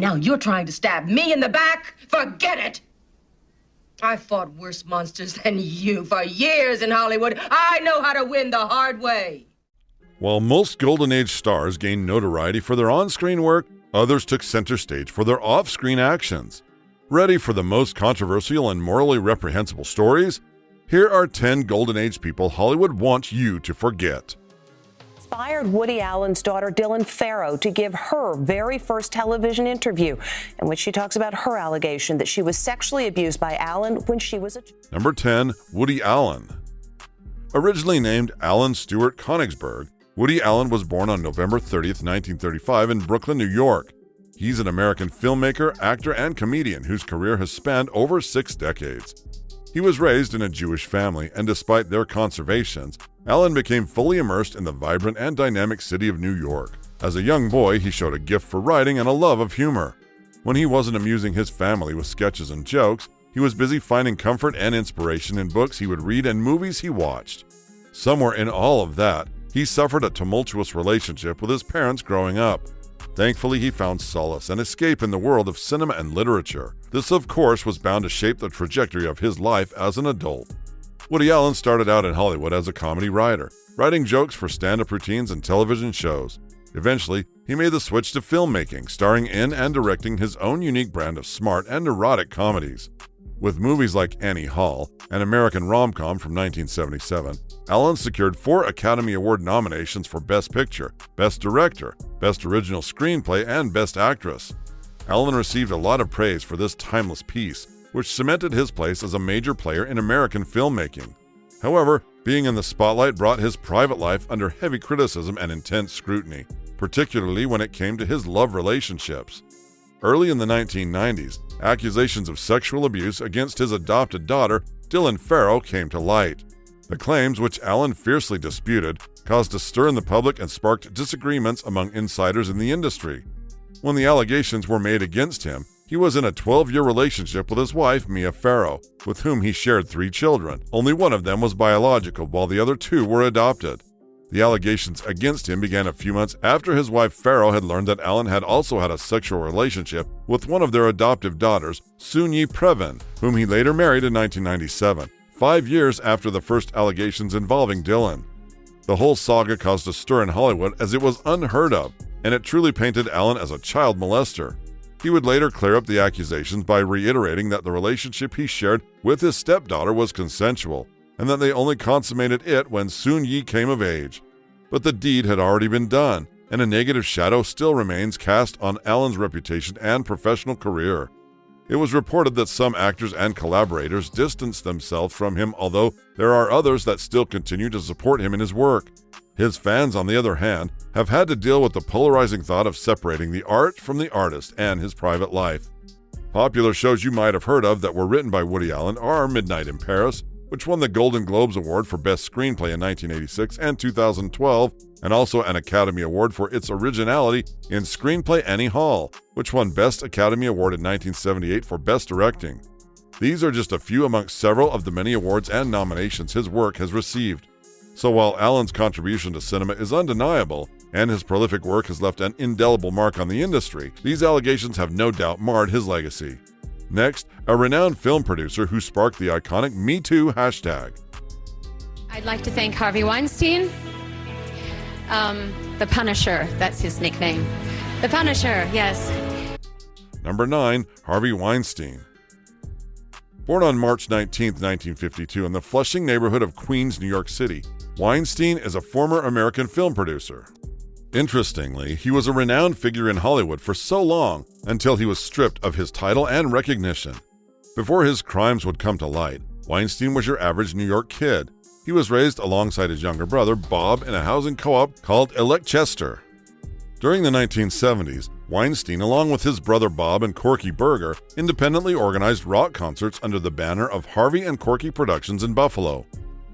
now you're trying to stab me in the back? Forget it! I fought worse monsters than you for years in Hollywood. I know how to win the hard way. While most Golden Age stars gained notoriety for their on-screen work, others took center stage for their off-screen actions. Ready for the most controversial and morally reprehensible stories? Here are 10 Golden Age people Hollywood wants you to forget. Inspired Woody Allen's daughter Dylan Farrow to give her very first television interview, in which she talks about her allegation that she was sexually abused by Allen when she was a child. Number 10. Woody Allen. Originally named Allen Stewart Konigsberg, Woody Allen was born on November 30th, 1935 in Brooklyn, New York. He's an American filmmaker, actor, and comedian whose career has spanned over 6 decades. He was raised in a Jewish family, and despite their conservations, Allen became fully immersed in the vibrant and dynamic city of New York. As a young boy, he showed a gift for writing and a love of humor. When he wasn't amusing his family with sketches and jokes, he was busy finding comfort and inspiration in books he would read and movies he watched. Somewhere in all of that, he suffered a tumultuous relationship with his parents growing up. Thankfully, he found solace and escape in the world of cinema and literature. This, of course, was bound to shape the trajectory of his life as an adult. Woody Allen started out in Hollywood as a comedy writer, writing jokes for stand-up routines and television shows. Eventually, he made the switch to filmmaking, starring in and directing his own unique brand of smart and erotic comedies. With movies like Annie Hall, an American rom-com from 1977, Allen secured 4 Academy Award nominations for Best Picture, Best Director, Best Original Screenplay, and Best Actress. Allen received a lot of praise for this timeless piece, which cemented his place as a major player in American filmmaking. However, being in the spotlight brought his private life under heavy criticism and intense scrutiny, particularly when it came to his love relationships. Early in the 1990s, accusations of sexual abuse against his adopted daughter, Dylan Farrow, came to light. The claims, which Allen fiercely disputed, caused a stir in the public and sparked disagreements among insiders in the industry. When the allegations were made against him, he was in a 12-year relationship with his wife, Mia Farrow, with whom he shared 3 children. Only one of them was biological, while the other 2 were adopted. The allegations against him began a few months after his wife Farrow had learned that Allen had also had a sexual relationship with one of their adoptive daughters, Soon-Yi Previn, whom he later married in 1997, 5 years after the first allegations involving Dylan. The whole saga caused a stir in Hollywood as it was unheard of, and it truly painted Allen as a child molester. He would later clear up the accusations by reiterating that the relationship he shared with his stepdaughter was consensual, and that they only consummated it when Soon-Yi came of age. But the deed had already been done, and a negative shadow still remains cast on Allen's reputation and professional career. It was reported that some actors and collaborators distanced themselves from him, although there are others that still continue to support him in his work. His fans, on the other hand, have had to deal with the polarizing thought of separating the art from the artist and his private life. Popular shows you might have heard of that were written by Woody Allen are Midnight in Paris, which won the Golden Globes Award for Best Screenplay in 1986 and 2012, and also an Academy Award for its originality in Screenplay Annie Hall, which won Best Academy Award in 1978 for Best Directing. These are just a few amongst several of the many awards and nominations his work has received. So while Allen's contribution to cinema is undeniable, and his prolific work has left an indelible mark on the industry, these allegations have no doubt marred his legacy. Next, a renowned film producer who sparked the iconic Me Too hashtag. I'd like to thank Harvey Weinstein, the Punisher, that's his nickname. The Punisher, yes. Number 9. Harvey Weinstein. Born on March 19, 1952 in the Flushing neighborhood of Queens, New York City, Weinstein is a former American film producer. Interestingly, he was a renowned figure in Hollywood for so long until he was stripped of his title and recognition. Before his crimes would come to light, Weinstein was your average New York kid. He was raised alongside his younger brother, Bob, in a housing co-op called Elecchester. During the 1970s, Weinstein, along with his brother Bob and Corky Burger, independently organized rock concerts under the banner of Harvey and Corky Productions in Buffalo.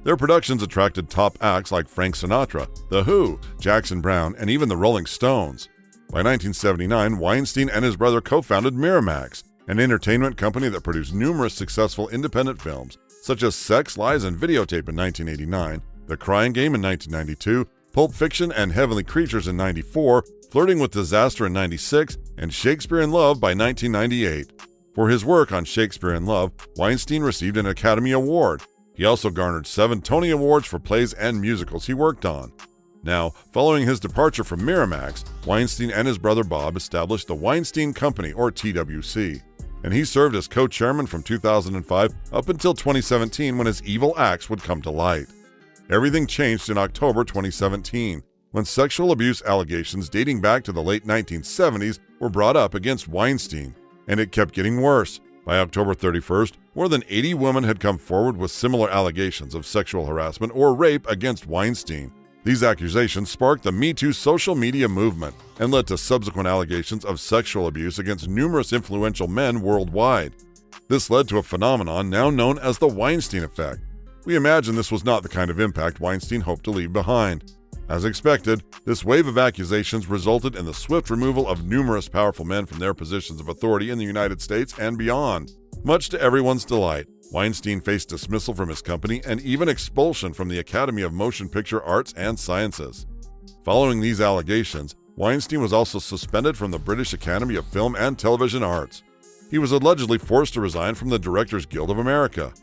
Their productions attracted top acts like Frank Sinatra, The Who, Jackson Browne, and even the Rolling Stones. By 1979, Weinstein and his brother co-founded Miramax, an entertainment company that produced numerous successful independent films, such as Sex, Lies, and Videotape in 1989, The Crying Game in 1992, Pulp Fiction and Heavenly Creatures in 94, Flirting with Disaster in 96, and Shakespeare in Love by 1998. For his work on Shakespeare in Love, Weinstein received an Academy Award. He also garnered 7 Tony Awards for plays and musicals he worked on. Now, following his departure from Miramax, Weinstein and his brother Bob established the Weinstein Company, or TWC, and he served as co-chairman from 2005 up until 2017 when his evil acts would come to light. Everything changed in October 2017, when sexual abuse allegations dating back to the late 1970s were brought up against Weinstein, and it kept getting worse. By October 31st, more than 80 women had come forward with similar allegations of sexual harassment or rape against Weinstein. These accusations sparked the Me Too social media movement and led to subsequent allegations of sexual abuse against numerous influential men worldwide. This led to a phenomenon now known as the Weinstein effect. We imagine this was not the kind of impact Weinstein hoped to leave behind. As expected, this wave of accusations resulted in the swift removal of numerous powerful men from their positions of authority in the United States and beyond. Much to everyone's delight, Weinstein faced dismissal from his company and even expulsion from the Academy of Motion Picture Arts and Sciences. Following these allegations, Weinstein was also suspended from the British Academy of Film and Television Arts. He was allegedly forced to resign from the Directors Guild of America.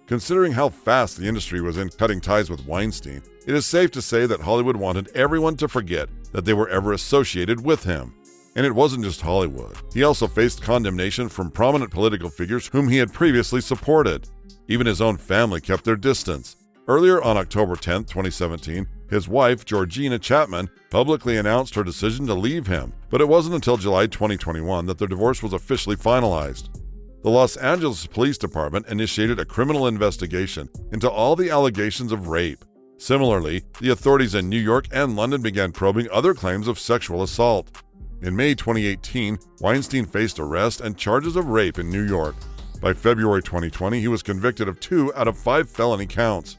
Considering how fast the industry was in cutting ties with Weinstein, it is safe to say that Hollywood wanted everyone to forget that they were ever associated with him. And it wasn't just Hollywood. He also faced condemnation from prominent political figures whom he had previously supported. Even his own family kept their distance. Earlier on October 10, 2017, his wife, Georgina Chapman, publicly announced her decision to leave him, but it wasn't until July 2021 that their divorce was officially finalized. The Los Angeles Police Department initiated a criminal investigation into all the allegations of rape. Similarly, the authorities in New York and London began probing other claims of sexual assault. In May 2018, Weinstein faced arrest and charges of rape in New York. By February 2020, he was convicted of 2 out of 5 felony counts.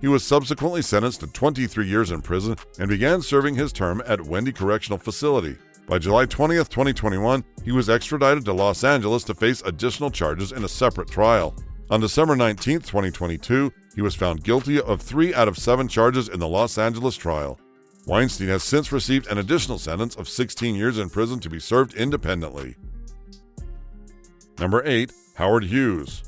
He was subsequently sentenced to 23 years in prison and began serving his term at Wendy Correctional Facility. By July 20, 2021, he was extradited to Los Angeles to face additional charges in a separate trial. On December 19, 2022, he was found guilty of 3 out of 7 charges in the Los Angeles trial. Weinstein has since received an additional sentence of 16 years in prison to be served independently. Number 8. Howard Hughes.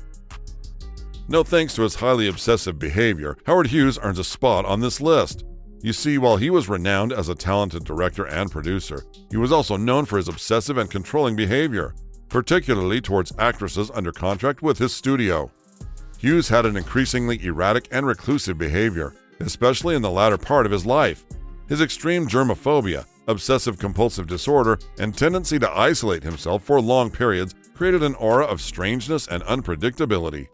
No thanks to his highly obsessive behavior, Howard Hughes earns a spot on this list. You see, while he was renowned as a talented director and producer, he was also known for his obsessive and controlling behavior, particularly towards actresses under contract with his studio. Hughes had an increasingly erratic and reclusive behavior, especially in the latter part of his life. His extreme germophobia, obsessive-compulsive disorder, and tendency to isolate himself for long periods created an aura of strangeness and unpredictability.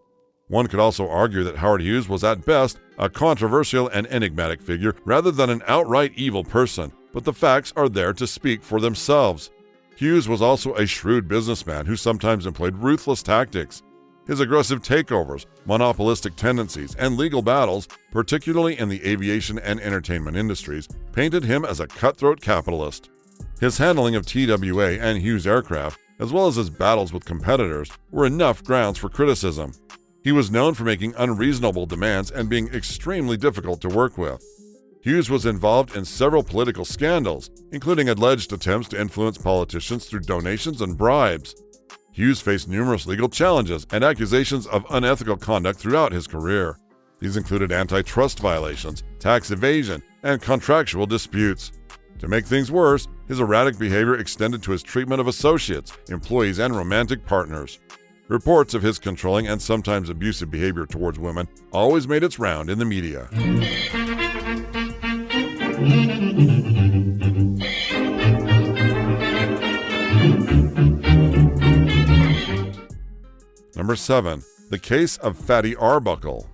One could also argue that Howard Hughes was at best a controversial and enigmatic figure rather than an outright evil person, but the facts are there to speak for themselves. Hughes was also a shrewd businessman who sometimes employed ruthless tactics. His aggressive takeovers, monopolistic tendencies, and legal battles, particularly in the aviation and entertainment industries, painted him as a cutthroat capitalist. His handling of TWA and Hughes aircraft, as well as his battles with competitors, were enough grounds for criticism. He was known for making unreasonable demands and being extremely difficult to work with. Hughes was involved in several political scandals, including alleged attempts to influence politicians through donations and bribes. Hughes faced numerous legal challenges and accusations of unethical conduct throughout his career. These included antitrust violations, tax evasion, and contractual disputes. To make things worse, his erratic behavior extended to his treatment of associates, employees, and romantic partners. Reports of his controlling and sometimes abusive behavior towards women always made its round in the media. Number 7. The Case of Fatty Arbuckle.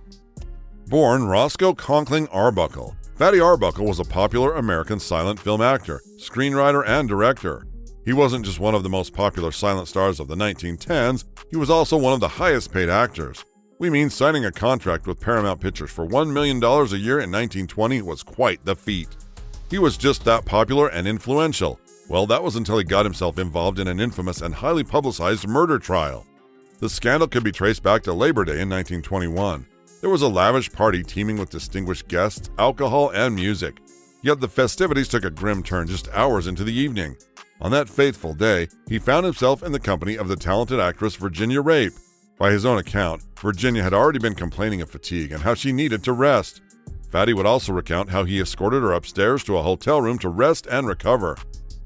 Born Roscoe Conkling Arbuckle, Fatty Arbuckle was a popular American silent film actor, screenwriter, and director. He wasn't just one of the most popular silent stars of the 1910s, he was also one of the highest paid actors. We mean signing a contract with Paramount Pictures for $1 million a year in 1920 was quite the feat. He was just that popular and influential. Well, that was until he got himself involved in an infamous and highly publicized murder trial. The scandal could be traced back to Labor Day in 1921. There was a lavish party teeming with distinguished guests, alcohol, and music. Yet the festivities took a grim turn just hours into the evening. On that fateful day, he found himself in the company of the talented actress Virginia Rape. By his own account, Virginia had already been complaining of fatigue and how she needed to rest. Fatty would also recount how he escorted her upstairs to a hotel room to rest and recover.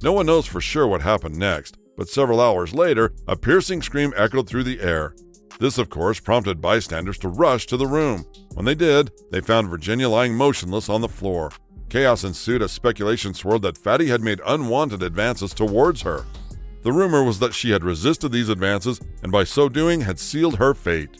No one knows for sure what happened next, but several hours later, a piercing scream echoed through the air. This, of course, prompted bystanders to rush to the room. When they did, they found Virginia lying motionless on the floor. Chaos ensued as speculation swirled that Fatty had made unwanted advances towards her. The rumor was that she had resisted these advances and by so doing had sealed her fate.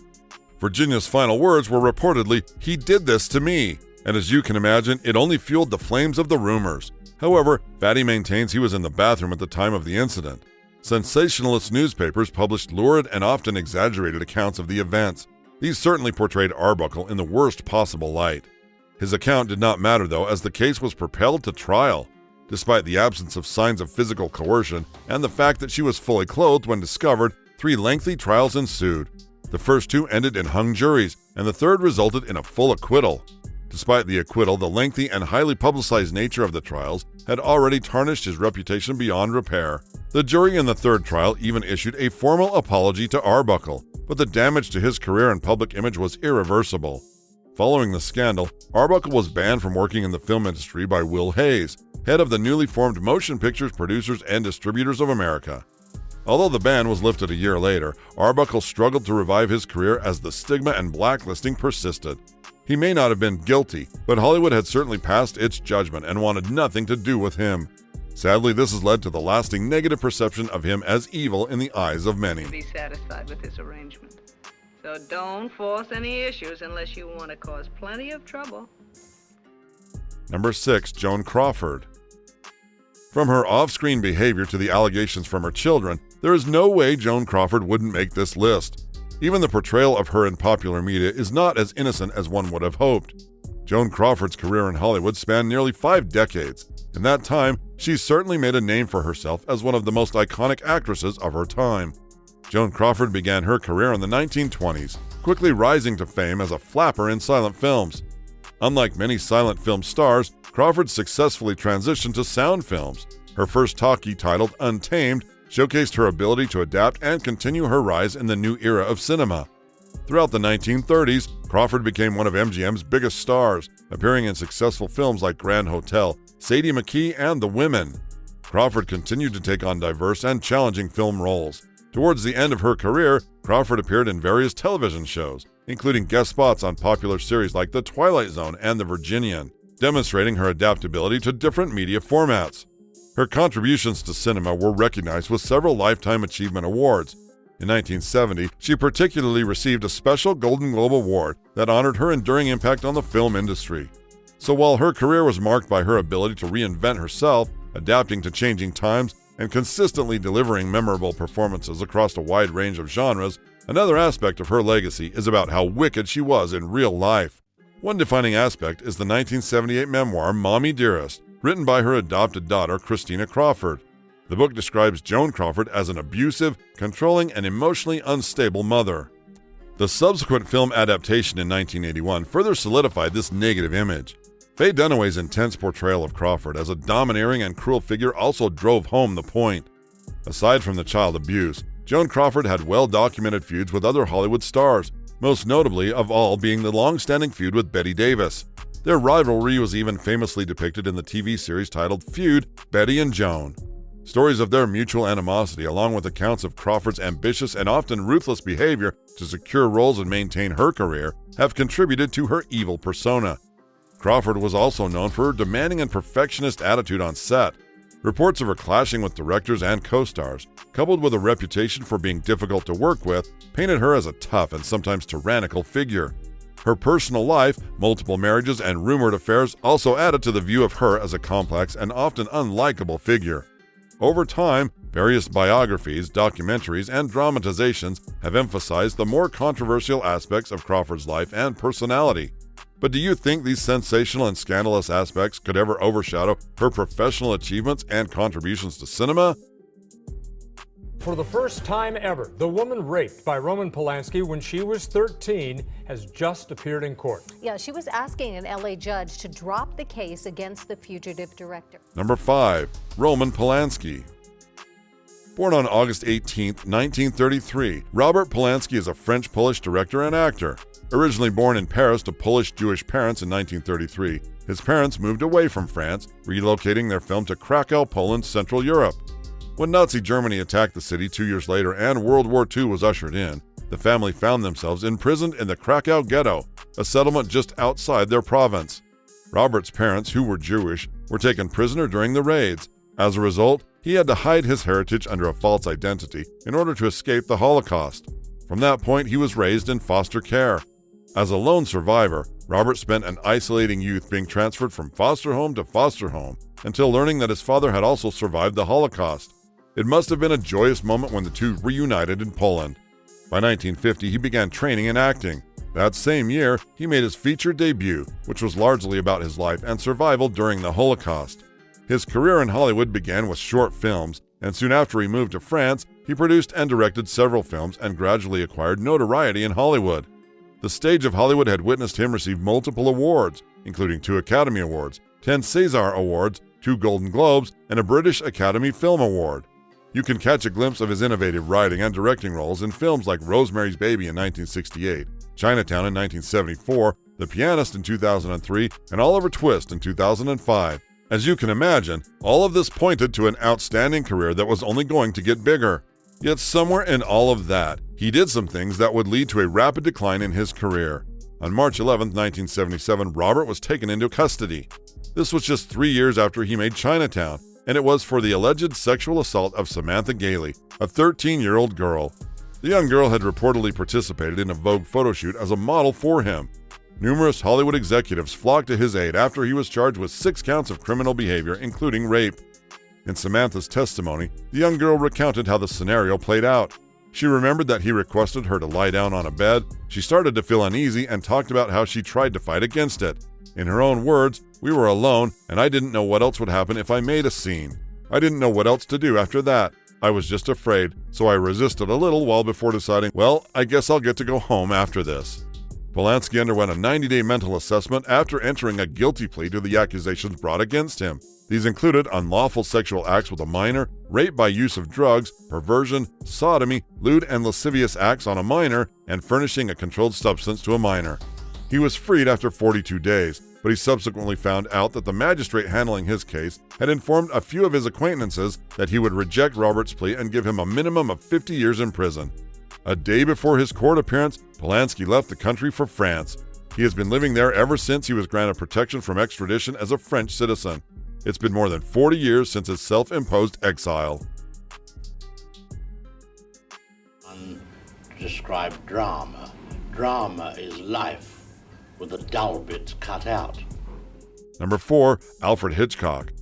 Virginia's final words were reportedly, "He did this to me," and as you can imagine, it only fueled the flames of the rumors. However, Fatty maintains he was in the bathroom at the time of the incident. Sensationalist newspapers published lurid and often exaggerated accounts of the events. These certainly portrayed Arbuckle in the worst possible light. His account did not matter, though, as the case was propelled to trial. Despite the absence of signs of physical coercion and the fact that she was fully clothed when discovered, 3 lengthy trials ensued. The first 2 ended in hung juries, and the third resulted in a full acquittal. Despite the acquittal, the lengthy and highly publicized nature of the trials had already tarnished his reputation beyond repair. The jury in the third trial even issued a formal apology to Arbuckle, but the damage to his career and public image was irreversible. Following the scandal, Arbuckle was banned from working in the film industry by Will Hayes, head of the newly formed Motion Pictures Producers and Distributors of America. Although the ban was lifted a year later, Arbuckle struggled to revive his career as the stigma and blacklisting persisted. He may not have been guilty, but Hollywood had certainly passed its judgment and wanted nothing to do with him. Sadly, this has led to the lasting negative perception of him as evil in the eyes of many. Be satisfied with this arrangement. So don't force any issues unless you want to cause plenty of trouble. Number 6. Joan Crawford. From her off-screen behavior to the allegations from her children, there is no way Joan Crawford wouldn't make this list. Even the portrayal of her in popular media is not as innocent as one would have hoped. Joan Crawford's career in Hollywood spanned nearly 5 decades. In that time, she certainly made a name for herself as one of the most iconic actresses of her time. Joan Crawford began her career in the 1920s, quickly rising to fame as a flapper in silent films. Unlike many silent film stars, Crawford successfully transitioned to sound films. Her first talkie, titled Untamed, showcased her ability to adapt and continue her rise in the new era of cinema. Throughout the 1930s, Crawford became one of MGM's biggest stars, appearing in successful films like Grand Hotel, Sadie McKee, and The Women. Crawford continued to take on diverse and challenging film roles. Towards the end of her career, Crawford appeared in various television shows, including guest spots on popular series like The Twilight Zone and The Virginian, demonstrating her adaptability to different media formats. Her contributions to cinema were recognized with several Lifetime Achievement Awards. In 1970, she particularly received a special Golden Globe Award that honored her enduring impact on the film industry. So while her career was marked by her ability to reinvent herself, adapting to changing times, and consistently delivering memorable performances across a wide range of genres, another aspect of her legacy is about how wicked she was in real life. One defining aspect is the 1978 memoir Mommy Dearest, written by her adopted daughter, Christina Crawford. The book describes Joan Crawford as an abusive, controlling, and emotionally unstable mother. The subsequent film adaptation in 1981 further solidified this negative image. Faye Dunaway's intense portrayal of Crawford as a domineering and cruel figure also drove home the point. Aside from the child abuse, Joan Crawford had well-documented feuds with other Hollywood stars, most notably of all being the long-standing feud with Bette Davis. Their rivalry was even famously depicted in the TV series titled Feud, Betty and Joan. Stories of their mutual animosity, along with accounts of Crawford's ambitious and often ruthless behavior to secure roles and maintain her career, have contributed to her evil persona. Crawford was also known for her demanding and perfectionist attitude on set. Reports of her clashing with directors and co-stars, coupled with a reputation for being difficult to work with, painted her as a tough and sometimes tyrannical figure. Her personal life, multiple marriages, and rumored affairs also added to the view of her as a complex and often unlikable figure. Over time, various biographies, documentaries, and dramatizations have emphasized the more controversial aspects of Crawford's life and personality. But do you think these sensational and scandalous aspects could ever overshadow her professional achievements and contributions to cinema? For the first time ever, the woman raped by Roman Palansky when she was 13 has just appeared in court. Yeah, she was asking an LA judge to drop the case against the fugitive director. Number 5. Roman Palansky. Born on August 18, 1933, Robert Palansky is a French-Polish director and actor. Originally born in Paris to Polish-Jewish parents in 1933, his parents moved away from France, relocating their film to Krakow, Poland, Central Europe. When Nazi Germany attacked the city 2 years later and World War II was ushered in, the family found themselves imprisoned in the Krakow ghetto, a settlement just outside their province. Robert's parents, who were Jewish, were taken prisoner during the raids. As a result, he had to hide his heritage under a false identity in order to escape the Holocaust. From that point, he was raised in foster care. As a lone survivor, Robert spent an isolating youth being transferred from foster home to foster home until learning that his father had also survived the Holocaust. It must have been a joyous moment when the two reunited in Poland. By 1950, he began training in acting. That same year, he made his feature debut, which was largely about his life and survival during the Holocaust. His career in Hollywood began with short films, and soon after he moved to France, he produced and directed several films and gradually acquired notoriety in Hollywood. The stage of Hollywood had witnessed him receive multiple awards, including 2 Academy Awards, 10 César Awards, 2 Golden Globes, and a British Academy Film Award. You can catch a glimpse of his innovative writing and directing roles in films like Rosemary's Baby in 1968, Chinatown in 1974, The Pianist in 2003, and Oliver Twist in 2005. As you can imagine, all of this pointed to an outstanding career that was only going to get bigger. Yet somewhere in all of that, he did some things that would lead to a rapid decline in his career. On March 11, 1977, Robert was taken into custody. This was just 3 years after he made Chinatown, and it was for the alleged sexual assault of Samantha Gailey, a 13-year-old girl. The young girl had reportedly participated in a Vogue photo shoot as a model for him. Numerous Hollywood executives flocked to his aid after he was charged with 6 counts of criminal behavior, including rape. In Samantha's testimony, the young girl recounted how the scenario played out. She remembered that he requested her to lie down on a bed. She started to feel uneasy and talked about how she tried to fight against it. In her own words, "We were alone, and I didn't know what else would happen if I made a scene. I didn't know what else to do after that. I was just afraid, so I resisted a little while before deciding, well, I guess I'll get to go home after this." Palansky underwent a 90-day mental assessment after entering a guilty plea to the accusations brought against him. These included unlawful sexual acts with a minor, rape by use of drugs, perversion, sodomy, lewd and lascivious acts on a minor, and furnishing a controlled substance to a minor. He was freed after 42 days, but he subsequently found out that the magistrate handling his case had informed a few of his acquaintances that he would reject Robert's plea and give him a minimum of 50 years in prison. A day before his court appearance, Palansky left the country for France. He has been living there ever since he was granted protection from extradition as a French citizen. It's been more than 40 years since his self-imposed exile. Undescribed drama. Drama is life with the dull bits cut out. Number 4. Alfred Hitchcock.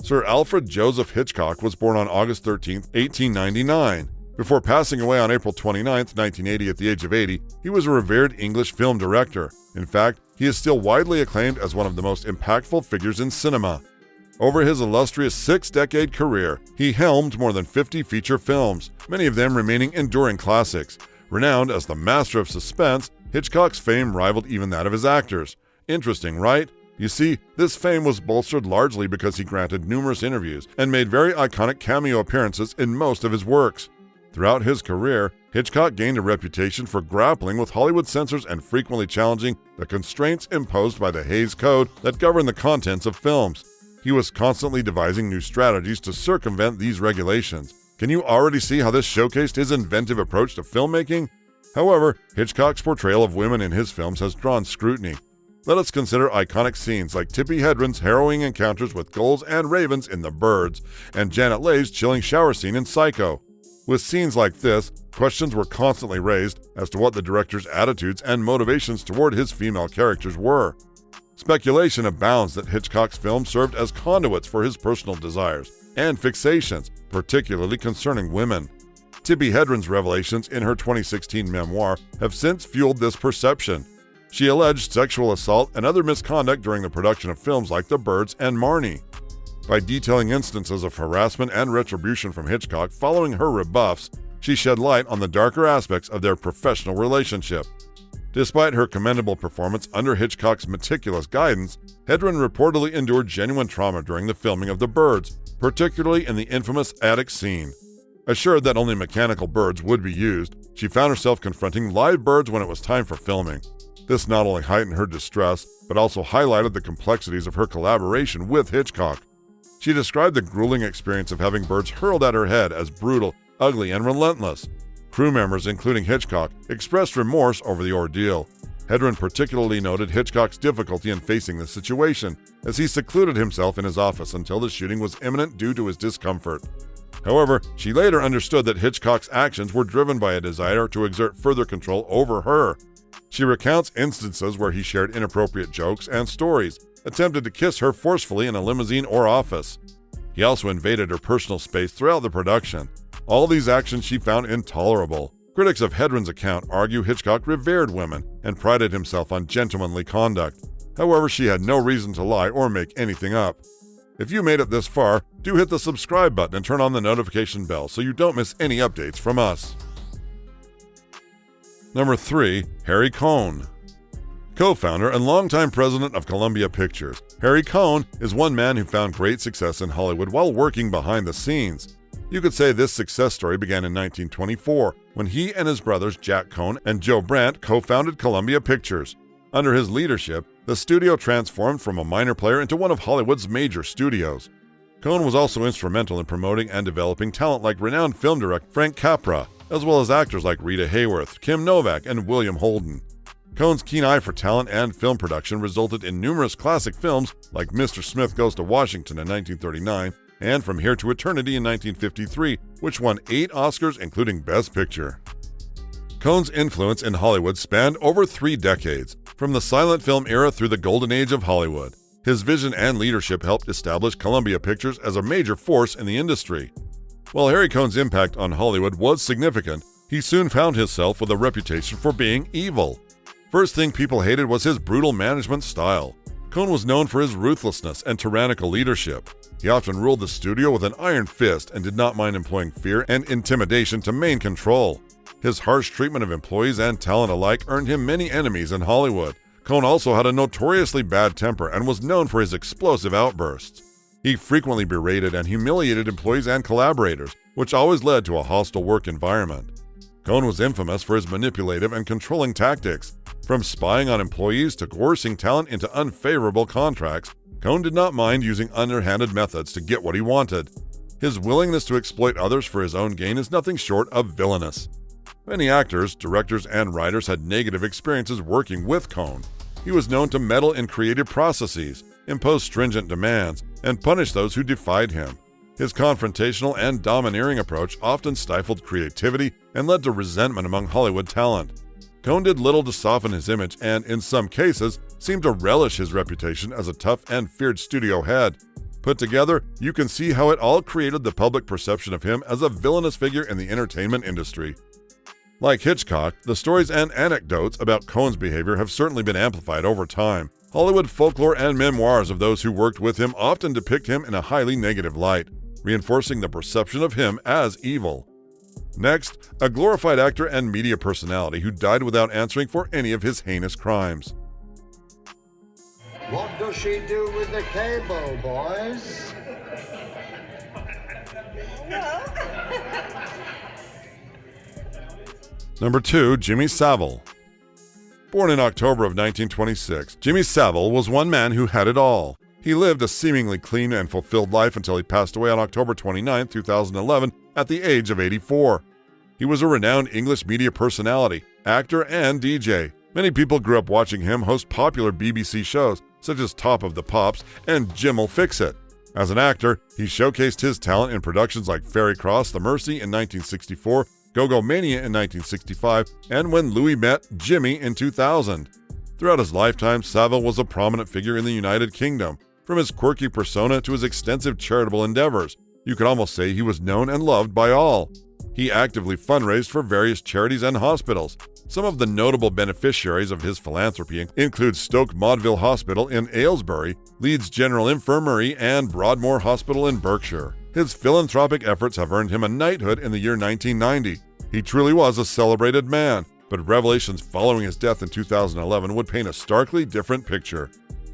Sir Alfred Joseph Hitchcock was born on August 13, 1899. Before passing away on April 29, 1980 at the age of 80, he was a revered English film director. In fact, he is still widely acclaimed as one of the most impactful figures in cinema. Over his illustrious 6-decade career, he helmed more than 50 feature films, many of them remaining enduring classics. Renowned as the master of suspense, Hitchcock's fame rivaled even that of his actors. Interesting, right? You see, this fame was bolstered largely because he granted numerous interviews and made very iconic cameo appearances in most of his works. Throughout his career, Hitchcock gained a reputation for grappling with Hollywood censors and frequently challenging the constraints imposed by the Hays Code that govern the contents of films. He was constantly devising new strategies to circumvent these regulations. Can you already see how this showcased his inventive approach to filmmaking? However, Hitchcock's portrayal of women in his films has drawn scrutiny. Let us consider iconic scenes like Tippi Hedren's harrowing encounters with gulls and ravens in The Birds, and Janet Leigh's chilling shower scene in Psycho. With scenes like this, questions were constantly raised as to what the director's attitudes and motivations toward his female characters were. Speculation abounds that Hitchcock's films served as conduits for his personal desires and fixations, particularly concerning women. Tippi Hedren's revelations in her 2016 memoir have since fueled this perception. She alleged sexual assault and other misconduct during the production of films like The Birds and Marnie. By detailing instances of harassment and retribution from Hitchcock following her rebuffs, she shed light on the darker aspects of their professional relationship. Despite her commendable performance under Hitchcock's meticulous guidance, Hedren reportedly endured genuine trauma during the filming of The Birds, particularly in the infamous attic scene. Assured that only mechanical birds would be used, she found herself confronting live birds when it was time for filming. This not only heightened her distress, but also highlighted the complexities of her collaboration with Hitchcock. She described the grueling experience of having birds hurled at her head as brutal, ugly, and relentless. Crew members, including Hitchcock, expressed remorse over the ordeal. Hedren particularly noted Hitchcock's difficulty in facing the situation, as he secluded himself in his office until the shooting was imminent due to his discomfort. However, she later understood that Hitchcock's actions were driven by a desire to exert further control over her. She recounts instances where he shared inappropriate jokes and stories, attempted to kiss her forcefully in a limousine or office. He also invaded her personal space throughout the production. All these actions she found intolerable. Critics of Hedren's account argue Hitchcock revered women and prided himself on gentlemanly conduct. However, she had no reason to lie or make anything up. If you made it this far, do hit the subscribe button and turn on the notification bell so you don't miss any updates from us. Number 3. Harry Cohn. Co-founder and longtime president of Columbia Pictures, Harry Cohn is one man who found great success in Hollywood while working behind the scenes. You could say this success story began in 1924, when he and his brothers Jack Cohn and Joe Brandt co-founded Columbia Pictures. Under his leadership, the studio transformed from a minor player into one of Hollywood's major studios. Cohn was also instrumental in promoting and developing talent like renowned film director Frank Capra, as well as actors like Rita Hayworth, Kim Novak, and William Holden. Cohn's keen eye for talent and film production resulted in numerous classic films like Mr. Smith Goes to Washington in 1939 and From Here to Eternity in 1953, which won 8 Oscars, including Best Picture. Cohn's influence in Hollywood spanned over 3 decades, from the silent film era through the golden age of Hollywood. His vision and leadership helped establish Columbia Pictures as a major force in the industry. While Harry Cohn's impact on Hollywood was significant, he soon found himself with a reputation for being evil. First thing people hated was his brutal management style. Cohn was known for his ruthlessness and tyrannical leadership. He often ruled the studio with an iron fist and did not mind employing fear and intimidation to maintain control. His harsh treatment of employees and talent alike earned him many enemies in Hollywood. Cohn also had a notoriously bad temper and was known for his explosive outbursts. He frequently berated and humiliated employees and collaborators, which always led to a hostile work environment. Cohn was infamous for his manipulative and controlling tactics. From spying on employees to coercing talent into unfavorable contracts, Cohn did not mind using underhanded methods to get what he wanted. His willingness to exploit others for his own gain is nothing short of villainous. Many actors, directors, and writers had negative experiences working with Cohn. He was known to meddle in creative processes, impose stringent demands, and punish those who defied him. His confrontational and domineering approach often stifled creativity and led to resentment among Hollywood talent. Cohn did little to soften his image and, in some cases, seemed to relish his reputation as a tough and feared studio head. Put together, you can see how it all created the public perception of him as a villainous figure in the entertainment industry. Like Hitchcock, the stories and anecdotes about Cohn's behavior have certainly been amplified over time. Hollywood folklore and memoirs of those who worked with him often depict him in a highly negative light, reinforcing the perception of him as evil. Next, a glorified actor and media personality who died without answering for any of his heinous crimes. What does she do with the cable, boys? Number 2. Jimmy Saville. Born in October of 1926, Jimmy Saville was one man who had it all. He lived a seemingly clean and fulfilled life until he passed away on October 29, 2011, at the age of 84. He was a renowned English media personality, actor, and DJ. Many people grew up watching him host popular BBC shows, such as Top of the Pops and Jim'll Fix It. As an actor, he showcased his talent in productions like Fairy Cross the Mercy in 1964, Go-Go Mania in 1965, and When Louis Met Jimmy in 2000. Throughout his lifetime, Saville was a prominent figure in the United Kingdom. From his quirky persona to his extensive charitable endeavors, you could almost say he was known and loved by all. He actively fundraised for various charities and hospitals, Some of the notable beneficiaries of his philanthropy include Stoke Maudeville Hospital in Aylesbury, Leeds General Infirmary, and Broadmoor Hospital in Berkshire. His philanthropic efforts have earned him a knighthood in the year 1990. He truly was a celebrated man, but revelations following his death in 2011 would paint a starkly different picture.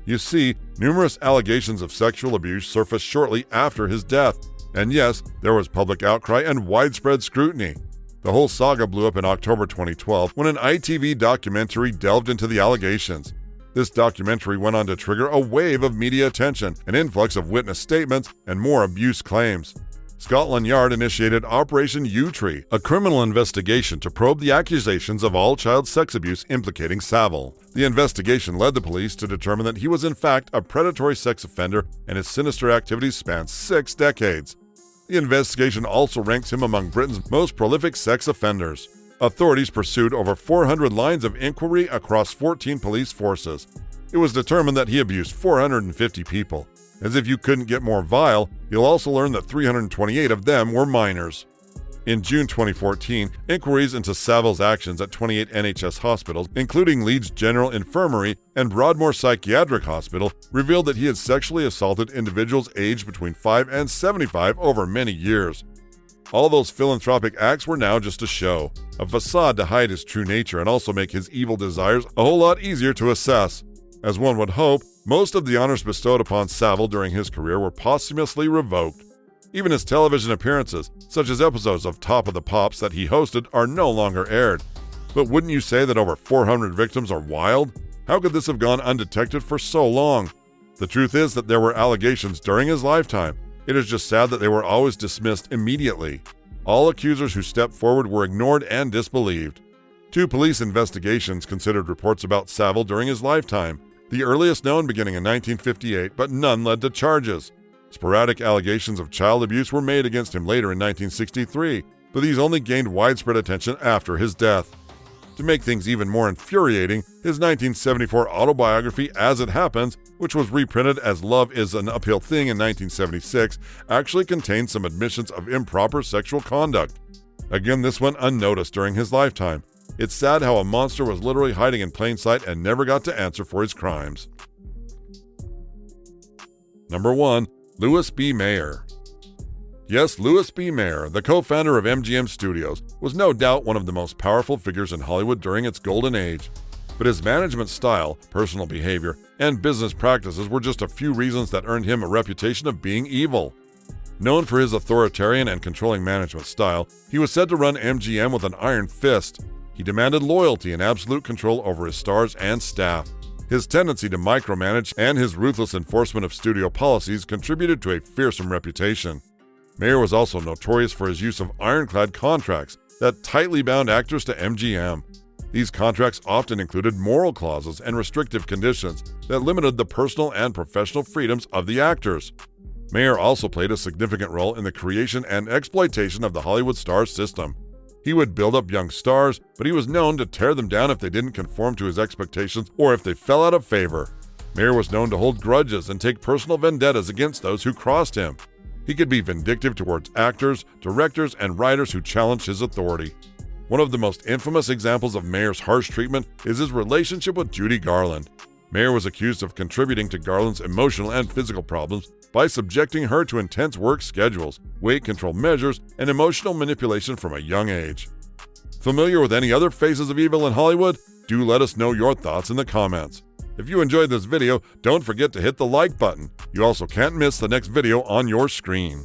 You see, numerous allegations of sexual abuse surfaced shortly after his death, and yes, there was public outcry and widespread scrutiny. The whole saga blew up in October 2012 when an ITV documentary delved into the allegations. This documentary went on to trigger a wave of media attention, an influx of witness statements, and more abuse claims. Scotland Yard initiated Operation U-Tree, a criminal investigation to probe the accusations of all child sex abuse implicating Saville. The investigation led the police to determine that he was in fact a predatory sex offender and his sinister activities spanned 6 decades. The investigation also ranks him among Britain's most prolific sex offenders. Authorities pursued over 400 lines of inquiry across 14 police forces. It was determined that he abused 450 people. As if you couldn't get more vile, you'll also learn that 328 of them were minors. In June 2014, inquiries into Saville's actions at 28 NHS hospitals, including Leeds General Infirmary and Broadmoor Psychiatric Hospital, revealed that he had sexually assaulted individuals aged between 5 and 75 over many years. All those philanthropic acts were now just a show, a facade to hide his true nature and also make his evil desires a whole lot easier to assess. As one would hope, most of the honors bestowed upon Saville during his career were posthumously revoked. Even his television appearances, such as episodes of Top of the Pops that he hosted, are no longer aired. But wouldn't you say that over 400 victims are wild? How could this have gone undetected for so long? The truth is that there were allegations during his lifetime. It is just sad that they were always dismissed immediately. All accusers who stepped forward were ignored and disbelieved. 2 police investigations considered reports about Saville during his lifetime. The earliest known beginning in 1958, but none led to charges. Sporadic allegations of child abuse were made against him later in 1963, but these only gained widespread attention after his death. To make things even more infuriating, his 1974 autobiography, As It Happens, which was reprinted as Love is an Uphill Thing in 1976, actually contained some admissions of improper sexual conduct. Again, this went unnoticed during his lifetime. It's sad how a monster was literally hiding in plain sight and never got to answer for his crimes. Number 1. Louis B. Mayer. Yes, Louis B. Mayer, the co-founder of MGM Studios, was no doubt one of the most powerful figures in Hollywood during its golden age. But his management style, personal behavior, and business practices were just a few reasons that earned him a reputation of being evil. Known for his authoritarian and controlling management style, he was said to run MGM with an iron fist. He demanded loyalty and absolute control over his stars and staff. His tendency to micromanage and his ruthless enforcement of studio policies contributed to a fearsome reputation. Mayer was also notorious for his use of ironclad contracts that tightly bound actors to MGM. These contracts often included moral clauses and restrictive conditions that limited the personal and professional freedoms of the actors. Mayer also played a significant role in the creation and exploitation of the Hollywood star system. He would build up young stars, but he was known to tear them down if they didn't conform to his expectations or if they fell out of favor. Mayer was known to hold grudges and take personal vendettas against those who crossed him. He could be vindictive towards actors, directors, and writers who challenged his authority. One of the most infamous examples of Mayer's harsh treatment is his relationship with Judy Garland. Mayer was accused of contributing to Garland's emotional and physical problems by subjecting her to intense work schedules, weight control measures, and emotional manipulation from a young age. Familiar with any other faces of evil in Hollywood? Do let us know your thoughts in the comments. If you enjoyed this video, don't forget to hit the like button. You also can't miss the next video on your screen.